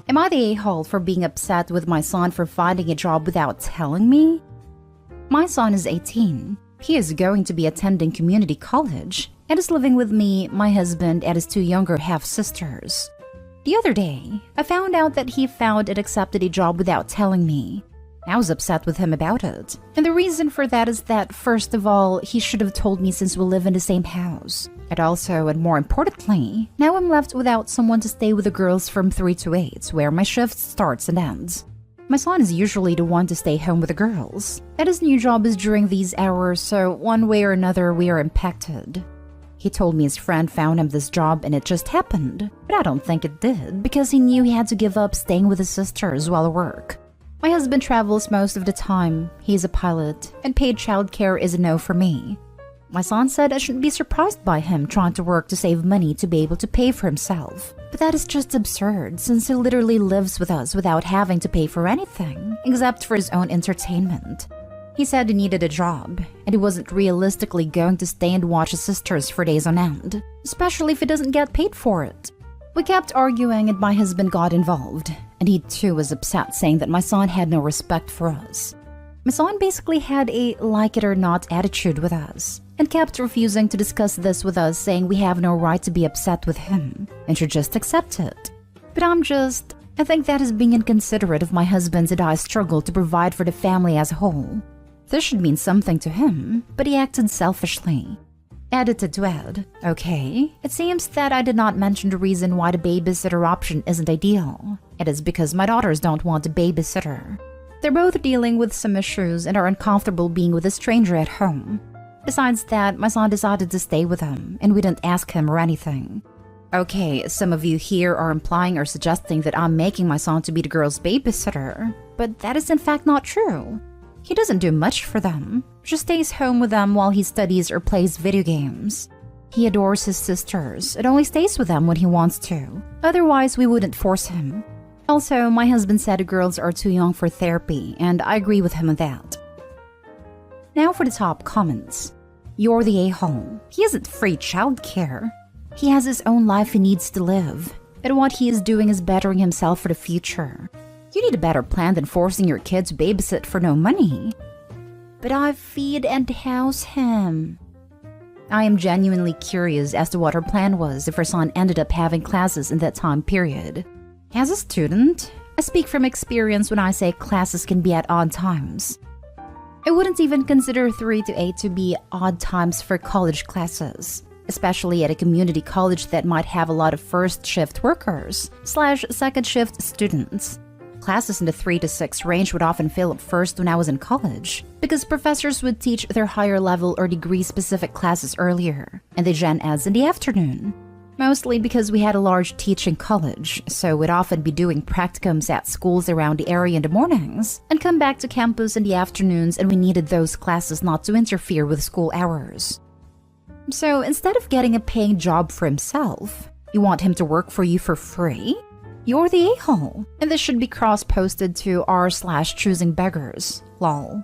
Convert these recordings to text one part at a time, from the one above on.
Am I the a-hole for being upset with my son for finding a job without telling me? My son is 18. He is going to be attending community college and is living with me, my husband, and his two younger half-sisters. The other day, I found out that he found and accepted a job without telling me. I was upset with him about it, and the reason for that is that, first of all, he should have told me since we live in the same house. And also, and more importantly, now I'm left without someone to stay with the girls from 3 to 8, where my shift starts and ends. My son is usually the one to stay home with the girls, and his new job is during these hours, so one way or another we are impacted. He told me his friend found him this job and it just happened, but I don't think it did because he knew he had to give up staying with his sisters while at work. My husband travels most of the time, he's a pilot, and paid childcare is a no for me. My son said I shouldn't be surprised by him trying to work to save money to be able to pay for himself. But that is just absurd since he literally lives with us without having to pay for anything, except for his own entertainment. He said he needed a job, and he wasn't realistically going to stay and watch his sisters for days on end, especially if he doesn't get paid for it. We kept arguing and my husband got involved, and he too was upset saying that my son had no respect for us. My son basically had a like-it-or-not attitude with us, and kept refusing to discuss this with us, saying we have no right to be upset with him, and should just accept it. But I think that is being inconsiderate of my husband's and I struggle to provide for the family as a whole. This should mean something to him, but he acted selfishly. Edited to add, okay, it seems that I did not mention the reason why the babysitter option isn't ideal. It is because my daughters don't want a babysitter. They're both dealing with some issues and are uncomfortable being with a stranger at home. Besides that, my son decided to stay with him, and we didn't ask him or anything. Okay, some of you here are implying or suggesting that I'm making my son to be the girl's babysitter, but that is in fact not true. He doesn't do much for them, just stays home with them while he studies or plays video games. He adores his sisters and only stays with them when he wants to, otherwise we wouldn't force him. Also, my husband said the girls are too young for therapy, and I agree with him on that. Now for the top comments. You're the a-hole. He isn't free childcare. He has his own life he needs to live, and what he is doing is bettering himself for the future. You need a better plan than forcing your kid to babysit for no money. But I feed and house him. I am genuinely curious as to what her plan was if her son ended up having classes in that time period. As a student, I speak from experience when I say classes can be at odd times. I wouldn't even consider 3 to 8 to be odd times for college classes, especially at a community college that might have a lot of first shift workers / second shift students. Classes in the 3 to 6 range would often fill up first when I was in college, because professors would teach their higher level or degree specific classes earlier, and the gen eds in the afternoon. Mostly because we had a large teaching college, so we'd often be doing practicums at schools around the area in the mornings, and come back to campus in the afternoons, and we needed those classes not to interfere with school hours. So instead of getting a paying job for himself, you want him to work for you for free? You're the a-hole, and this should be cross-posted to r/choosing beggars, lol.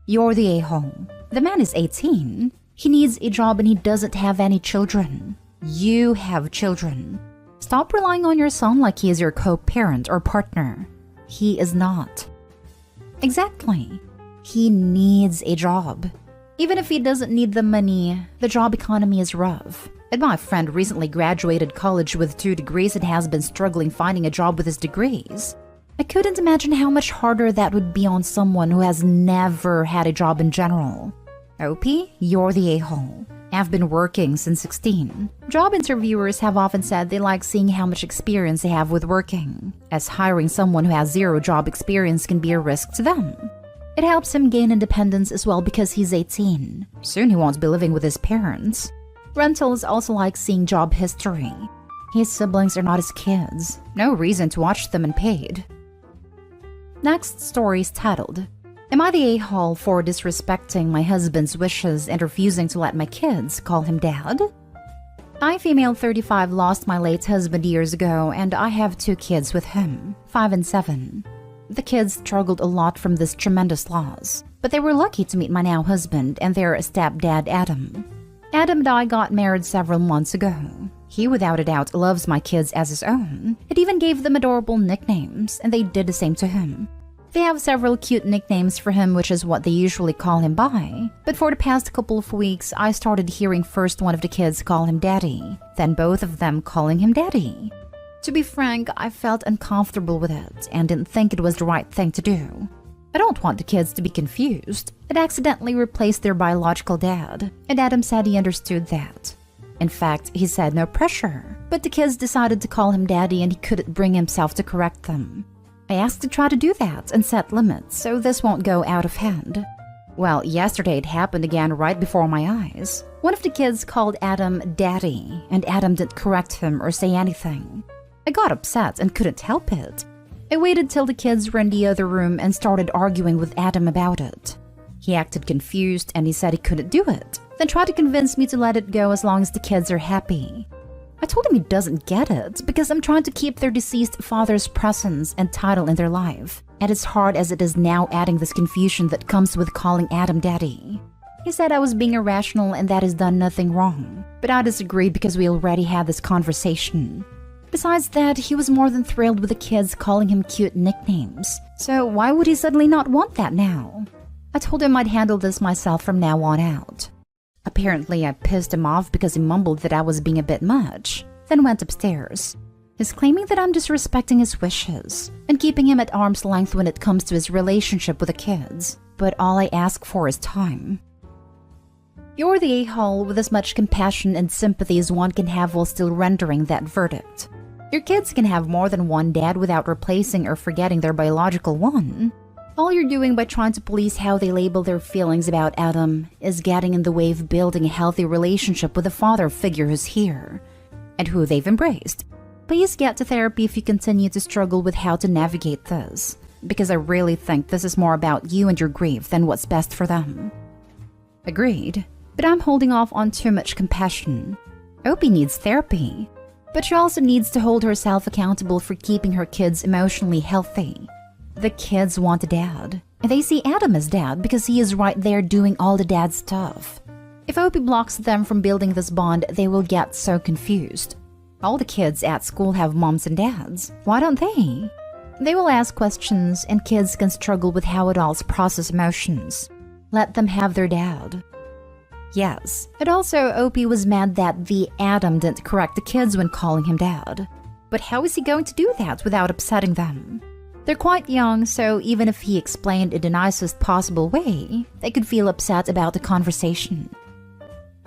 You're the a-hole. The man is 18. He needs a job and he doesn't have any children. You have children. Stop relying on your son like he is your co-parent or partner. He is not. Exactly. He needs a job. Even if he doesn't need the money, the job economy is rough. And my friend recently graduated college with 2 degrees and has been struggling finding a job with his degrees. I couldn't imagine how much harder that would be on someone who has never had a job in general. OP, you're the a-hole. I've been working since 16. Job interviewers have often said they like seeing how much experience they have with working, as hiring someone who has 0 job experience can be a risk to them. It helps him gain independence as well because he's 18. Soon he won't be living with his parents. Rentals also like seeing job history. His siblings are not his kids. No reason to watch them unpaid. Next story is titled, Am I the a-hole for disrespecting my husband's wishes and refusing to let my kids call him dad? I, female 35, lost my late husband years ago, and I have 2 kids with him, 5 and 7. The kids struggled a lot from this tremendous loss, but they were lucky to meet my now husband and their stepdad Adam. Adam and I got married several months ago. He without a doubt loves my kids as his own. It even gave them adorable nicknames, and they did the same to him. They have several cute nicknames for him, which is what they usually call him by. But for the past couple of weeks, I started hearing first one of the kids call him Daddy, then both of them calling him Daddy. To be frank, I felt uncomfortable with it and didn't think it was the right thing to do. I don't want the kids to be confused. It accidentally replaced their biological dad, and Adam said he understood that. In fact, he said no pressure, but the kids decided to call him Daddy and he couldn't bring himself to correct them. I asked to try to do that and set limits so this won't go out of hand. Well, yesterday it happened again right before my eyes. One of the kids called Adam Daddy, and Adam didn't correct him or say anything. I got upset and couldn't help it. I waited till the kids were in the other room and started arguing with Adam about it. He acted confused and he said he couldn't do it, then tried to convince me to let it go as long as the kids are happy. I told him he doesn't get it because I'm trying to keep their deceased father's presence and title in their life, and as hard as it is now adding this confusion that comes with calling Adam Daddy. He said I was being irrational and that he's done nothing wrong, but I disagreed because we already had this conversation. Besides that, he was more than thrilled with the kids calling him cute nicknames, so why would he suddenly not want that now? I told him I'd handle this myself from now on out. Apparently, I pissed him off because he mumbled that I was being a bit much, then went upstairs. He's claiming that I'm disrespecting his wishes and keeping him at arm's length when it comes to his relationship with the kids, but all I ask for is time. You're the a-hole with as much compassion and sympathy as one can have while still rendering that verdict. Your kids can have more than one dad without replacing or forgetting their biological one. All you're doing by trying to police how they label their feelings about Adam is getting in the way of building a healthy relationship with a father figure who's here and who they've embraced. Please get to therapy if you continue to struggle with how to navigate this, because I really think this is more about you and your grief than what's best for them. Agreed, but I'm holding off on too much compassion. Opie needs therapy, but she also needs to hold herself accountable for keeping her kids emotionally healthy. The kids want a dad, and they see Adam as dad because he is right there doing all the dad stuff. If Opie blocks them from building this bond, they will get so confused. All the kids at school have moms and dads. Why don't they? They will ask questions, and kids can struggle with how adults process emotions. Let them have their dad. Yes, and also Opie was mad that the Adam didn't correct the kids when calling him dad. But how is he going to do that without upsetting them? They're quite young, so even if he explained in the nicest possible way, they could feel upset about the conversation.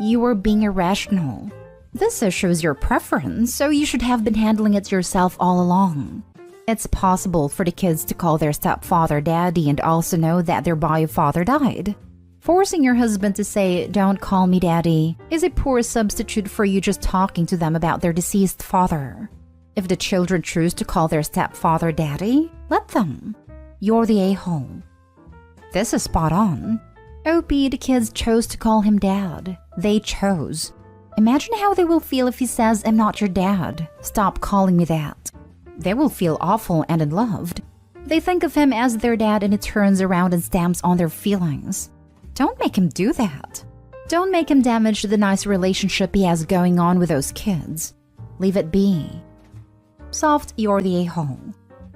You are being irrational. This shows your preference, so you should have been handling it yourself all along. It's possible for the kids to call their stepfather daddy and also know that their bio father died. Forcing your husband to say, "Don't call me daddy," is a poor substitute for you just talking to them about their deceased father. If the children choose to call their stepfather daddy, let them. You're the a-hole. This is spot on. Opie, the kids chose to call him dad. They chose. Imagine how they will feel if he says, "I'm not your dad. Stop calling me that." They will feel awful and unloved. They think of him as their dad and it turns around and stamps on their feelings. Don't make him do that. Don't make him damage the nice relationship he has going on with those kids. Leave it be. Soft, you're the a-hole.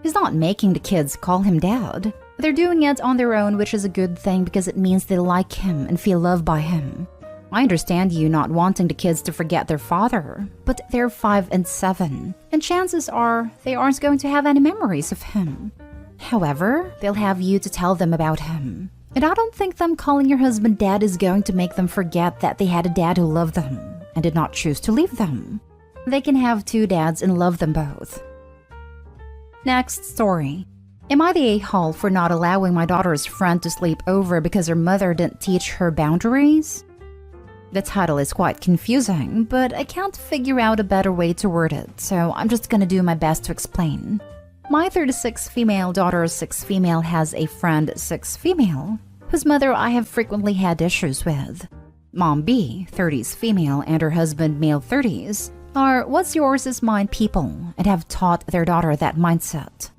He's not making the kids call him dad. They're doing it on their own, which is a good thing because it means they like him and feel loved by him. I understand you not wanting the kids to forget their father, but they're 5 and 7, and chances are they aren't going to have any memories of him. However, they'll have you to tell them about him. And I don't think them calling your husband dad is going to make them forget that they had a dad who loved them and did not choose to leave them. They can have 2 dads and love them both. Next story. Am I the a-hole for not allowing my daughter's friend to sleep over because her mother didn't teach her boundaries? The title is quite confusing, but I can't figure out a better way to word it, so I'm just gonna do my best to explain. My 36 female daughter, 6 female, has a friend, 6 female, whose mother I have frequently had issues with. Mom B, 30s female, and her husband, male 30s, are what's yours is mine people and have taught their daughter that mindset.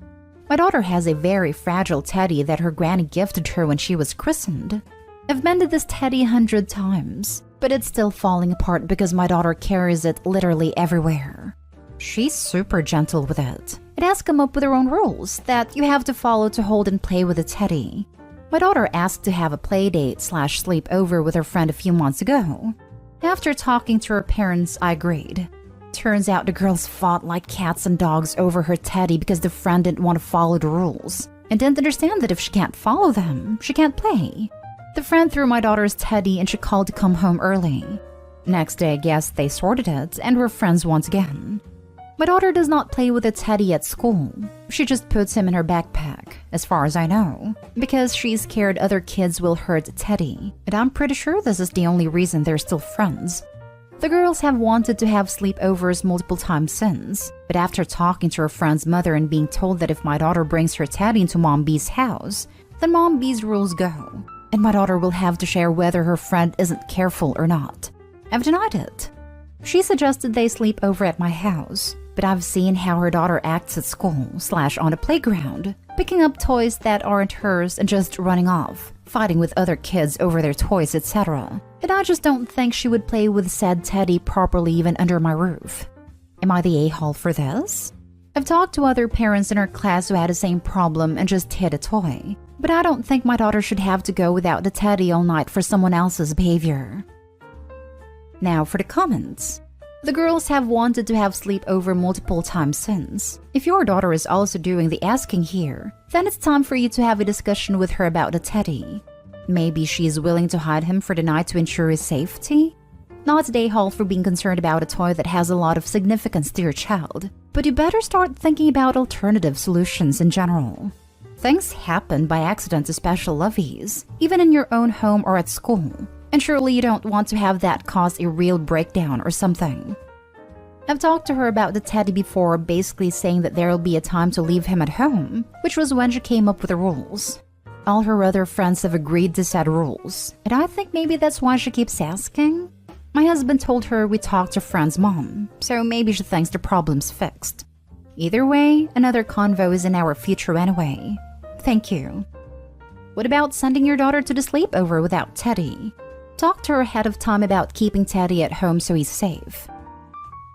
My daughter has a very fragile teddy that her granny gifted her when she was christened. I've mended this teddy 100 times. but it's still falling apart because my daughter carries it literally everywhere. She's super gentle with it. It has come up with her own rules that you have to follow to hold and play with a teddy. My daughter asked to have a play date / sleepover with her friend a few months ago. After talking to her parents, I agreed. Turns out the girls fought like cats and dogs over her teddy because the friend didn't want to follow the rules and didn't understand that if she can't follow them, she can't play. The friend threw my daughter's teddy and she called to come home early. Next day, I guess they sorted it and were friends once again. My daughter does not play with a teddy at school. She just puts him in her backpack, as far as I know, because she's scared other kids will hurt Teddy, and I'm pretty sure this is the only reason they're still friends. The girls have wanted to have sleepovers multiple times since, but after talking to her friend's mother and being told that if my daughter brings her teddy into Mom B's house, then Mom B's rules go, and my daughter will have to share whether her friend isn't careful or not. I've denied it. She suggested they sleep over at my house, but I've seen how her daughter acts at school / on a playground, picking up toys that aren't hers and just running off, fighting with other kids over their toys, etc. And I just don't think she would play with said teddy properly even under my roof. Am I the a-hole for this? I've talked to other parents in her class who had the same problem and just hid a toy, but I don't think my daughter should have to go without the teddy all night for someone else's behavior. Now for the comments. The girls have wanted to have sleepover multiple times since. If your daughter is also doing the asking here, then it's time for you to have a discussion with her about the teddy. Maybe she is willing to hide him for the night to ensure his safety? Not the a-hole for being concerned about a toy that has a lot of significance to your child, but you better start thinking about alternative solutions in general. Things happen by accident to special lovies, even in your own home or at school. And surely you don't want to have that cause a real breakdown or something. I've talked to her about the teddy before, basically saying that there will be a time to leave him at home, which was when she came up with the rules. All her other friends have agreed to set rules, and I think maybe that's why she keeps asking. My husband told her we talked to friend's mom, so maybe she thinks the problem's fixed. Either way, another convo is in our future anyway. Thank you. What about sending your daughter to the sleepover without Teddy? Talk to her ahead of time about keeping Teddy at home so he's safe.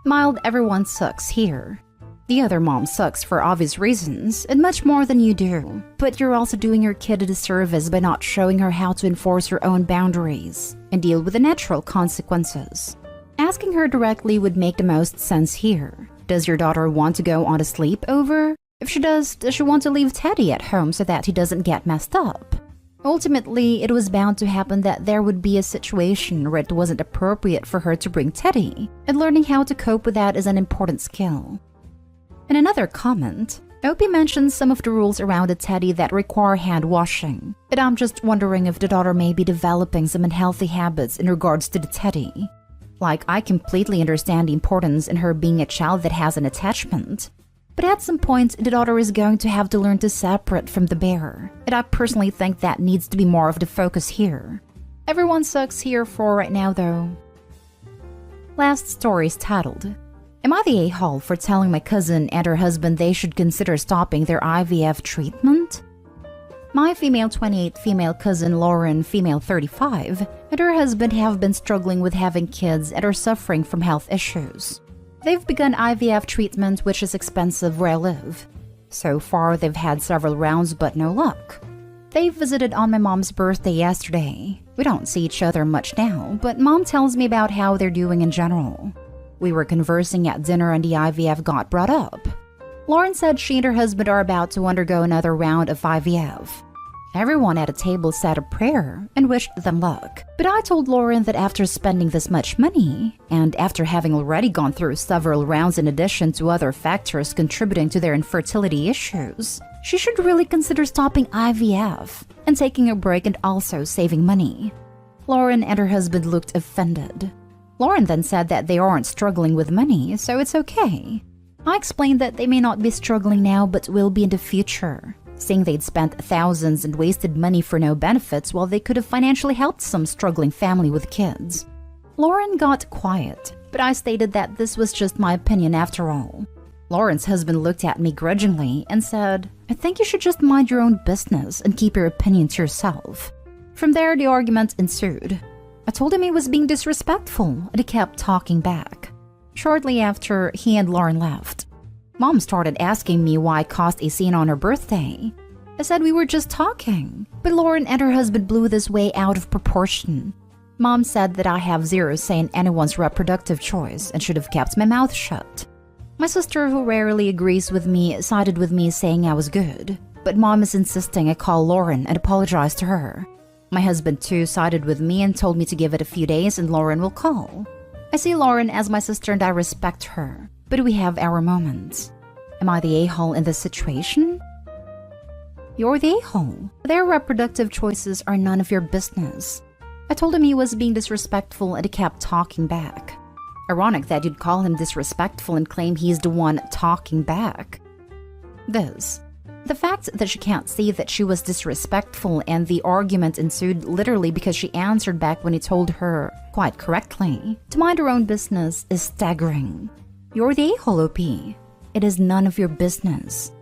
Mild everyone sucks here. The other mom sucks for obvious reasons, and much more than you do. But you're also doing your kid a disservice by not showing her how to enforce her own boundaries and deal with the natural consequences. Asking her directly would make the most sense here. Does your daughter want to go on a sleepover? If she does she want to leave Teddy at home so that he doesn't get messed up? Ultimately, it was bound to happen that there would be a situation where it wasn't appropriate for her to bring Teddy, and learning how to cope with that is an important skill. In another comment, Opie mentions some of the rules around a teddy that require hand washing, and I'm just wondering if the daughter may be developing some unhealthy habits in regards to the teddy. Like, I completely understand the importance in her being a child that has an attachment, but at some point, the daughter is going to have to learn to separate from the bear, and I personally think that needs to be more of the focus here. Everyone sucks here for right now, though. Last story is titled, Am I the a-hole for telling my cousin and her husband they should consider stopping their IVF treatment? My female 28 female cousin Lauren, female 35, and her husband have been struggling with having kids and are suffering from health issues. They've begun IVF treatment, which is expensive where I live. So far, they've had several rounds, but no luck. They visited on my mom's birthday yesterday. We don't see each other much now, but mom tells me about how they're doing in general. We were conversing at dinner and the IVF got brought up. Lauren said she and her husband are about to undergo another round of IVF. Everyone at a table said a prayer and wished them luck. But I told Lauren that after spending this much money, and after having already gone through several rounds in addition to other factors contributing to their infertility issues, she should really consider stopping IVF and taking a break and also saving money. Lauren and her husband looked offended. Lauren then said that they aren't struggling with money, so it's okay. I explained that they may not be struggling now but will be in the future, saying they'd spent thousands and wasted money for no benefits while they could have financially helped some struggling family with kids. Lauren got quiet, but I stated that this was just my opinion after all. Lauren's husband looked at me grudgingly and said, I think you should just mind your own business and keep your opinion to yourself. From there, the argument ensued. I told him he was being disrespectful, and he kept talking back. Shortly after, he and Lauren left. Mom started asking me why I caused a scene on her birthday. I said we were just talking, but Lauren and her husband blew this way out of proportion. Mom said that I have zero say in anyone's reproductive choice and should have kept my mouth shut. My sister, who rarely agrees with me, sided with me saying I was good, but Mom is insisting I call Lauren and apologize to her. My husband too sided with me and told me to give it a few days and Lauren will call. I see Lauren as my sister and I respect her, but we have our moments. Am I the a-hole in this situation? You're the a-hole. Their reproductive choices are none of your business. I told him he was being disrespectful and he kept talking back. Ironic that you'd call him disrespectful and claim he's the one talking back. The fact that she can't see that she was disrespectful and the argument ensued literally because she answered back when he told her, quite correctly, to mind her own business is staggering. You're the a-hole, OP. It is none of your business.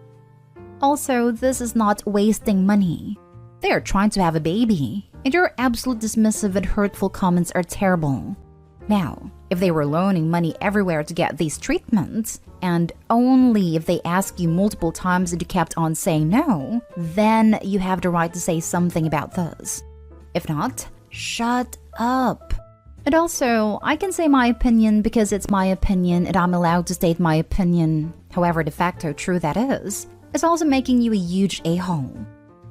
Also, this is not wasting money. They are trying to have a baby, and your absolute dismissive and hurtful comments are terrible. Now, if they were loaning money everywhere to get these treatments, and only if they ask you multiple times and you kept on saying no, then you have the right to say something about this. If not, shut up. And also, I can say my opinion because it's my opinion and I'm allowed to state my opinion, however de facto true that is. It's also making you a huge a-hole.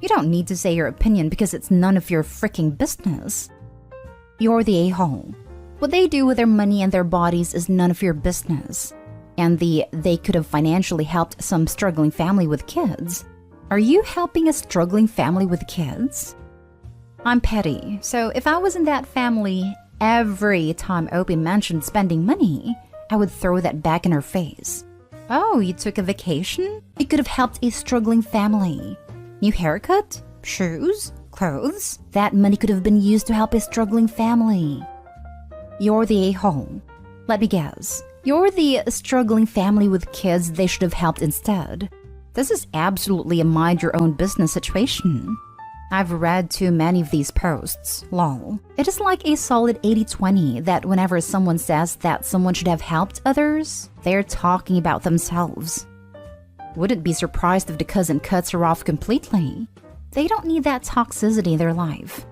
You don't need to say your opinion because it's none of your freaking business. You're the a-hole. What they do with their money and their bodies is none of your business. And they could have financially helped some struggling family with kids. Are you helping a struggling family with kids? I'm petty, so if I was in that family, every time Opie mentioned spending money, I would throw that back in her face. Oh, you took a vacation? You could have helped a struggling family. New haircut? Shoes? Clothes? That money could have been used to help a struggling family. You're the a-hole. Let me guess. You're the struggling family with kids they should have helped instead. This is absolutely a mind-your-own-business situation. I've read too many of these posts, lol. It is like a solid 80-20 that whenever someone says that someone should have helped others, they're talking about themselves. Wouldn't be surprised if the cousin cuts her off completely. They don't need that toxicity in their life.